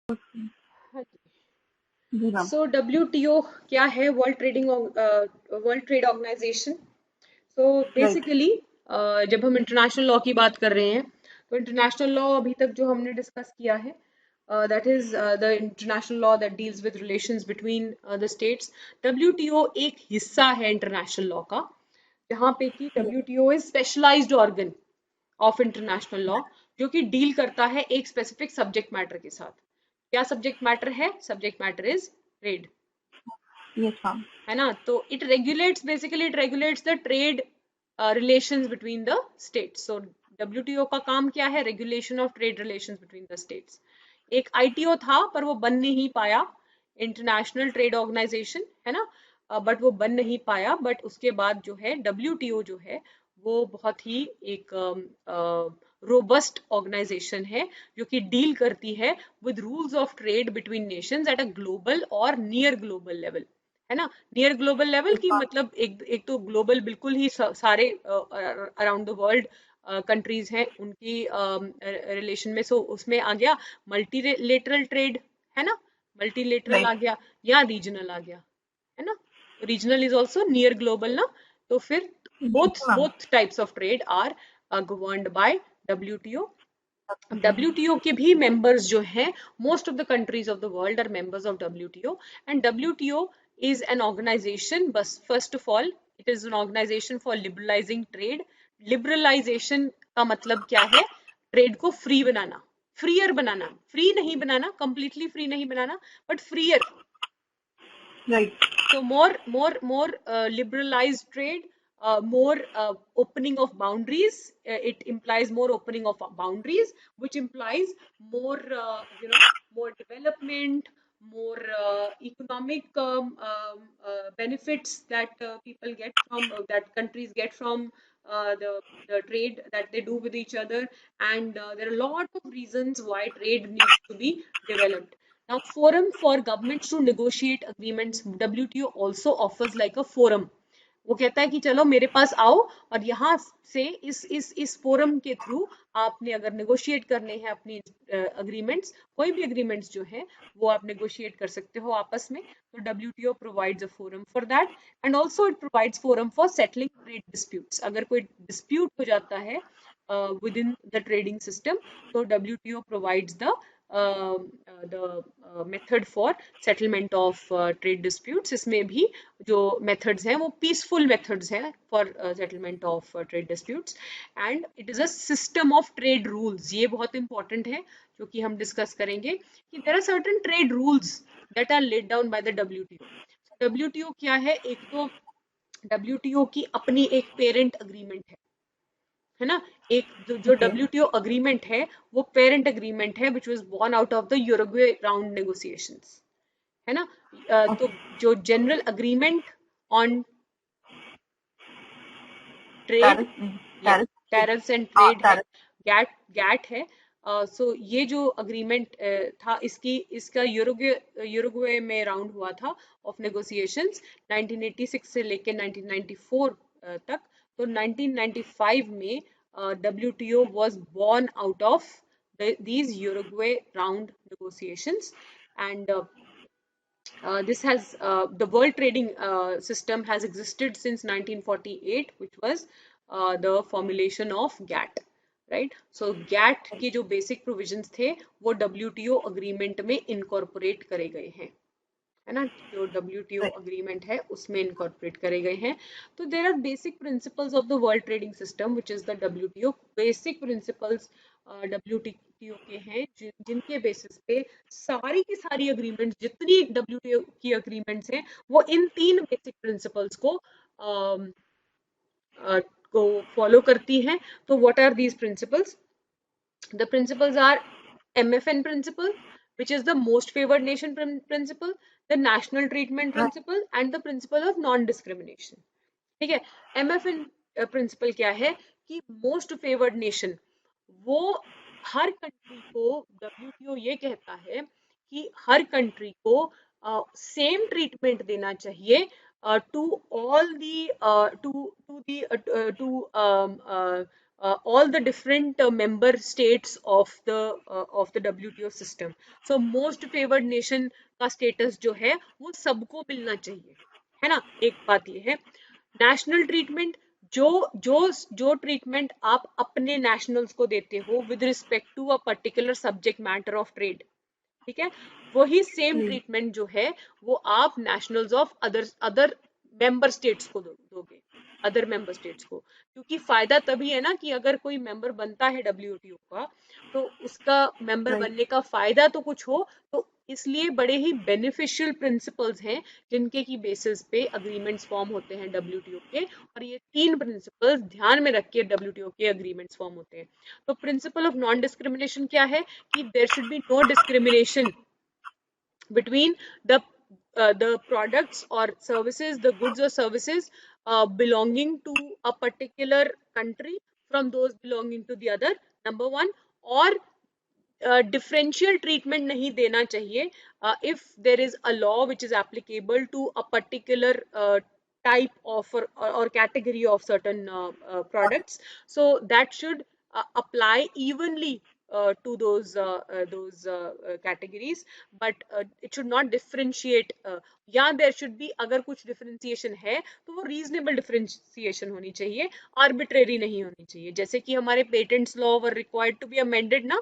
हाँ जी मैम। सो WTO क्या है? World trade organisation. So right. Basically जब हम इंटरनेशनल लॉ की बात कर रहे हैं तो इंटरनेशनल लॉ अभी तक जो हमने डिस्कस किया है that is the international law that deals with relations between the states. WTO एक हिस्सा है इंटरनेशनल लॉ का, जहाँ पे कि WTO is specialised organ of international law, जो कि डील करता है एक स्पेसिफिक सब्जेक्ट मैटर के साथ। क्या सब्जेक्ट मैटर है? Subject matter is trade, yes ma'am. है ना? तो it regulates the trade relations between the states. So WTO का काम क्या है? Regulation of trade relations between the states. एक ITO था पर वो बन नहीं पाया, इंटरनेशनल ट्रेड ऑर्गेनाइजेशन, है ना? बट वो बन नहीं पाया। बट उसके बाद जो है WTO जो है वो बहुत ही एक रोबस्ट ऑर्गेनाइजेशन है, जो कि डील करती है with rules of trade between Nations at a global और नियर ग्लोबल लेवल, है ना? नियर ग्लोबल लेवल यस की मैम। मतलब एक तो ग्लोबल बिल्कुल ही सारे अराउंड द वर्ल्ड कंट्रीज हैं उनकी रिलेशन में। सो उसमें आ गया मल्टीलेटरल ट्रेड, है ना? मल्टीलेटरल आ राइट। गया या रीजनल आ गया, है ना? Regional is also near global ना। तो फिर yes ma'am. Both types of trade are governed by WTO। WTO के भी members जो हैं, most of the countries of the world are members of WTO, and WTO is an organization, बस first of all it is an organization for liberalizing trade। liberalization का मतलब क्या है? Trade को फ्री बनाना, फ्रीयर बनाना, free नहीं बनाना, completely free नहीं बनाना, but freer। Right. So more liberalized trade, more opening of boundaries. It implies more opening of boundaries, which implies more more development, more economic benefits that people get from that countries get from the trade that they do with each other. And there are a lot of reasons why trade needs to be developed. Now, forum for governments to negotiate agreements, WTO also offers like a forum। वो कहता है कि चलो मेरे पास आओ और यहाँ से इस फोरम के थ्रू आपने अगर नेगोशिएट करने हैं अपनी अग्रीमेंट्स, कोई भी अग्रीमेंट्स जो है वो आप नेगोशिएट कर सकते हो आपस में। तो WTO provides a forum for that, and also it provides forum for settling trade disputes. अगर कोई डिस्प्यूट हो जाता है within the trading system, so WTO provides the method for settlement of trade disputes। इसमें भी जो methods हैं वो peaceful methods हैं for settlement of trade disputes, and it is a system of trade rules। ये बहुत important है जो कि हम discuss करेंगे कि there are certain trade rules that are laid down by the WTO। WTO क्या है? एक तो WTO की अपनी एक parent agreement है ना? एक जो ओके। WTO अग्रीमेंट है वो पेरेंट अग्रीमेंट है, which was born out of the Uruguay round negotiations, है ना? तो जो general agreement on trade tariff. या टैरिफ। टैरिफ्स एंड हाँ ट्रेड है, टैरिफ। गैट गैट है। सो ये जो अग्रीमेंट था इसका यूरुग्वे में राउंड हुआ था ऑफ नेगोशिएशंस 1986 से लेके 1994 तक। तो 1995 में WTO was born out of these Uruguay round negotiations, and this has the world trading system has existed since 1948, which was the formulation of GATT, right? So GATT के जो basic provisions थे वो WTO agreement में incorporate करे गए हैं, है ना? जो WTO राइट। agreement है उसमें incorporate करे गए हैं। तो there are basic principles of the world trading system, which is the WTO। basic principles WTO के हैं जिनके बेसिस पे सारी की सारी अग्रीमेंट्स, जितनी WTO की अग्रीमेंट्स हैं वो इन तीन बेसिक प्रिंसिपल्स को फॉलो करती हैं। तो what are these principles? The principles are MFN principle, which is the most favored nation principle, the national treatment principle, and the principle of non-discrimination। ठीक है? MFN प्रिंसिपल क्या है कि मोस्ट फेवर्ड नेशन, वो हर country को WTO ये कहता है कि हर कंट्री को सेम ट्रीटमेंट देना चाहिए to all the to to the to all the different member states of the WTO system. So most favored nation का status जो है वो सबको मिलना चाहिए, है ना. एक बात ये है. नेशनल ट्रीटमेंट, जो जो जो ट्रीटमेंट आप अपने नेशनल्स को देते हो with respect to a particular subject matter of trade, ठीक है, वही सेम जी. ट्रीटमेंट जो है वो आप nationals of other other member states को दोगे, अदर मेंबर स्टेट्स को. क्योंकि फायदा तभी है ना कि अगर कोई मेंबर बनता है डब्ल्यूटीओ का, तो उसका मेंबर Right. बनने का फायदा तो कुछ हो. तो इसलिए बड़े ही बेनिफिशियल प्रिंसिपल्स हैं जिनके की बेसिस पे अग्रीमेंट्स फॉर्म होते हैं डब्ल्यूटीओ के. और ये 3 प्रिंसिपल्स ध्यान में रख के डब्ल्यूटीओ के अग्रीमेंट्स फॉर्म होते हैं. तो प्रिंसिपल ऑफ नॉन डिस्क्रिमिनेशन क्या है कि there should be no discrimination between the products or services, the goods or services belonging to a particular country from those belonging to the other, number one. और differential treatment नहीं देना चाहिए if there is a law which is applicable to a particular type of or category of certain products. So that should apply evenly to those categories, but it should not differentiate. या there should be, अगर कुछ differentiation है तो वो reasonable differentiation होनी चाहिए, arbitrary नहीं होनी चाहिए. जैसे कि हमारे patents law were required to be amended ना,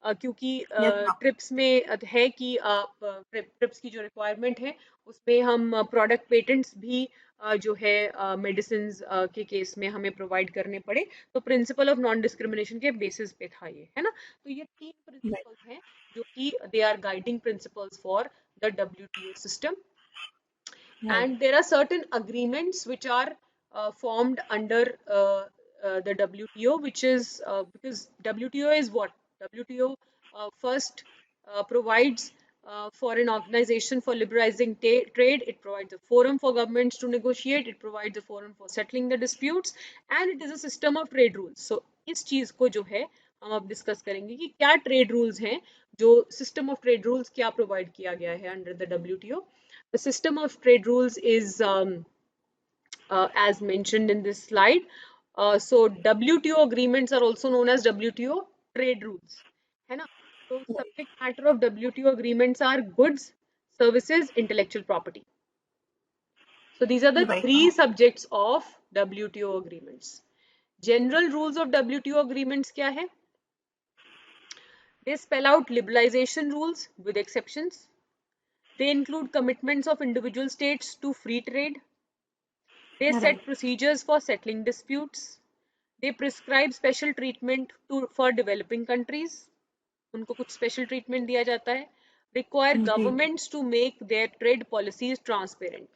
क्योंकि Yes, ma'am. ट्रिप्स में है कि ट्रिप्स की जो रिक्वायरमेंट है उसमें हम प्रोडक्ट पेटेंट्स भी जो है मेडिसिन के केस में हमें प्रोवाइड करने पड़े. तो प्रिंसिपल ऑफ नॉन डिस्क्रिमिनेशन के बेसिस पे था ये, है ना. तो ये 3 Right. प्रिंसिपल्स हैं जो कि they are guiding principles for the WTO system. Right. And there are certain agreements which are formed under the WTO, which is because WTO is what? WTO first provides for an organization for liberalizing trade. It provides a forum for governments to negotiate. It provides a forum for settling the disputes, and it is a system of trade rules. So इस चीज को जो है हम अब discuss करेंगे कि क्या ट्रेड रूल्स हैं, जो सिस्टम ऑफ ट्रेड रूल्स क्या प्रोवाइड किया गया है under the WTO. The system of trade rules is as mentioned in this slide. So WTO agreements are also known as WTO trade rules, है ना. So subject matter of WTO agreements are goods, services, intellectual property. So these are the Right, 3 ma'am. subjects of WTO agreements. General rules of WTO agreements क्या है? They spell out liberalization rules with exceptions. They include commitments of individual states to free trade. They set Right. procedures for settling disputes. They prescribe special treatment for developing countries. उनको कुछ special treatment दिया जाता है. Require ji. governments to make their trade policies transparent.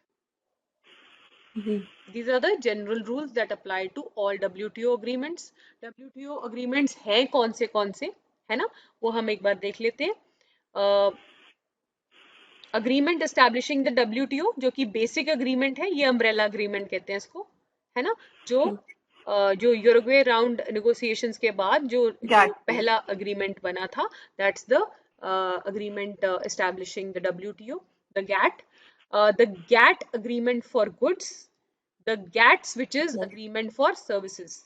Ji. These are the general rules that apply to all WTO agreements. WTO agreements हैं कौन से, है ना, वो हम एक बार देख लेते हैं. अग्रीमेंट एस्टैब्लिशिंग द WTO, जो कि बेसिक अग्रीमेंट है, ये अम्ब्रेला अग्रीमेंट कहते हैं इसको, है ना. जो ठीक. जो यूरुग्वे राउंड नेगोशिएशंस के बाद जो Got it. पहला अग्रीमेंट बना था, that's the agreement establishing the WTO. The GATT agreement for goods, the GATS which is Right. agreement for services,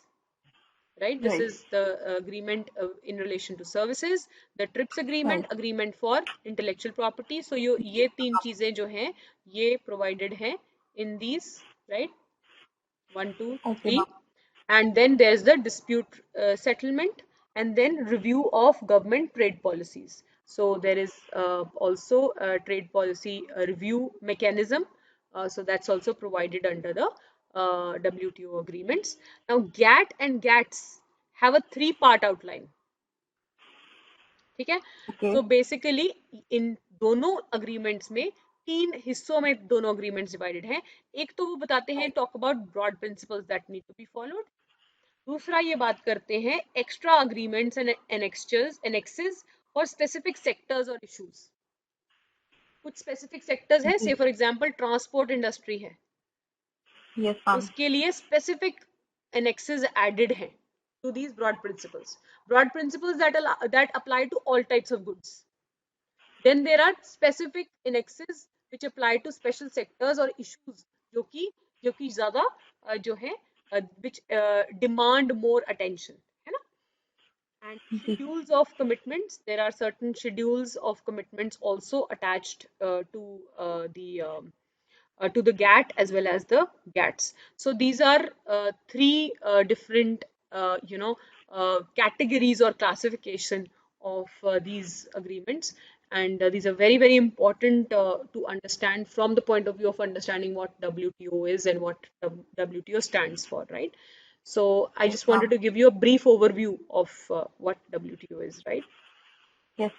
right? This Right. is the agreement in relation to services. The TRIPS agreement, Right. agreement for intellectual property. So ये 3 चीजें जो हैं ये provided हैं in these, right? 1, 2, Okay, 3. ma'am. And then there's the dispute settlement, and then review of government trade policies. So there is also a trade policy review mechanism. So that's also provided under the WTO agreements. Now GATT and GATS have a 3-part outline. ठीक है. Okay. So basically इन दोनों agreements में 3 हिस्सों में दोनों agreements divided हैं. एक तो वो बताते हैं talk about broad principles that need to be followed. दूसरा ये बात करते हैं extra agreements and annexes for specific sectors or issues. कुछ specific sectors है, say for example transport industry है, Yes, ma'am. उसके लिए specific annexes added हैं to these broad principles that apply to all types of goods. Then there are specific annexes which apply to special sectors or issues जो कि ज्यादा जो है which demand more attention. है ना? And ji schedules of commitments, there are certain schedules of commitments also attached to the GATT as well as the GATS. So these are three different, categories or classification of these agreements. And these are very, very important to understand from the point of view of understanding what WTO is and what WTO stands for, right? So I yes just ma'am wanted to give you a brief overview of what WTO is, right? yes